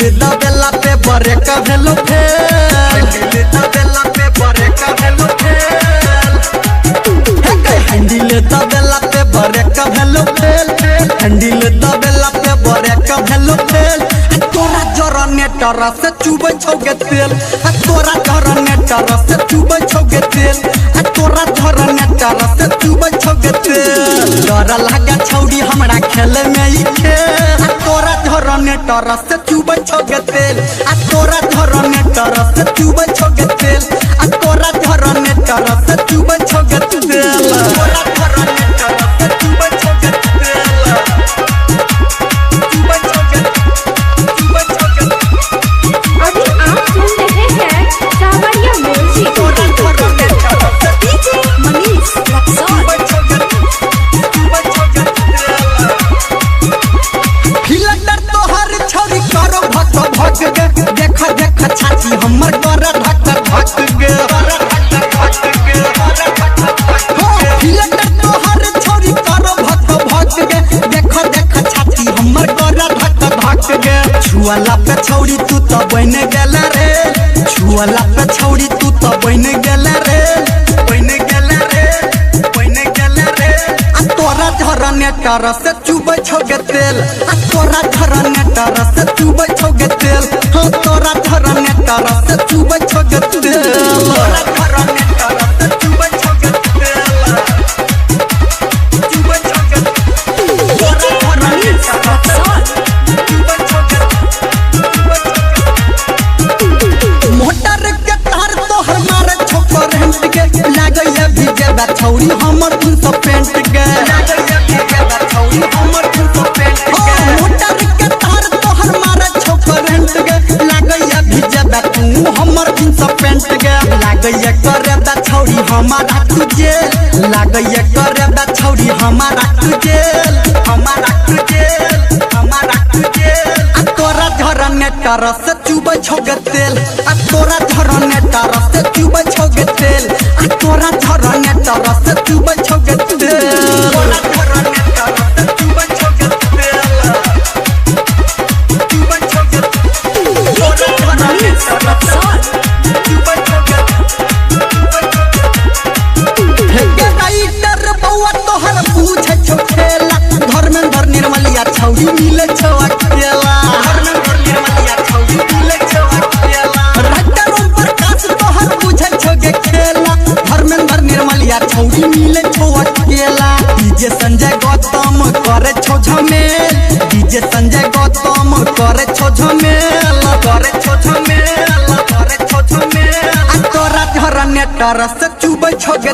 बरे का भेलो फेल बेला पे बरे का भेलो फेल हैंडल बेला पे बरे का भेलो फेल हैंडल बेला पे बरे का भेलो फेल तोरा जरा नेटर से चुबै छौगे तेल तोरा जरा नेटर से चुबै छौगे तेल तोरा जरा नेटर से चुबै छौगे तेल डर लागे छौड़ी हमरा खेले में ई खेल तोरा जरा नेटर से चुबै छौगे तेल तोरा जरा नेटर से चुबै छौगे तेल तोरा जरा नेटर से चुबै छौगे तेल तोरा जरा नेटर से चुबै छौगे तेल चुबै छौगे अभी आप सुन रहे हैं सावरिया म्यूजिक तोरा जरा नेटर से डीजे मनीष रक्सौल। फिल्टर तोहर छौरी करो भक भक गे देख देख छाती हमर कर धक धक गे फिल्टर तोहर छौरी करो भक भक गे देख देख छाती हमर कर धक धक गे छुआला पे छौरी तू तो बन गेल रे छुआला पे छौरी तू तो बन गेल रे बन गेल रे बन गेल रे तोरा झरा नेटर से चुबै छौगे तेल तोरा झरा नेटर से चुबै छौगे तेल तोरा झरा नेटर से चुबै छौगे तेल तोरा झरा नेटर से चुबै छौगे तेल चुबै छौगे तोरा झरा नेटर से चुबै छौगे मोटर के तार तोहर मारे छोकर हेंट के लागैया भीजे बा छौरी हमर तू सब पेंट के लागैया भीजे बा छौरी हमर तू सब पेंट के मोटर के तार तोहर मारे छोकर हेंट के लागैया भीजे बा तू हमर तू सब पेंट के लागैया करे बा छौरी हमारा तुझे लागैया करे बा छौरी हमारा तुझे हमारा तुझे हमारा तुझे तोरा झरा नेटर से चुबै छौगे तेल तोरा झरा नेटर से चुबै छौगे तेल तोरा झरा नेटर से चुबै छौगे तेल तोरा झरा नेटर से चुबै छौगे तेल चुबै छौगे तोरा झरा नेटर से चुबै छौगे हे राइटर बौआ तोहर पूछे छौ खेला धर्मेंद्र निर्मलिया छौरी मिले छौ अकेला धर्मेंद्र निर्मलिया छौरी मिले छौ अकेला राइटर ओम प्रकाश तोहर पूछे छौगे खेला धर्मेंद्र निर्मलिया छौरी मिले छौ अकेला डीजे संजय गौतम करे छौ झमेल डीजे संजय गौतम करे छौ झमेल करे छौ झमेल करे छौ झमेल तोरा झरा नेटर से चुबै छौगे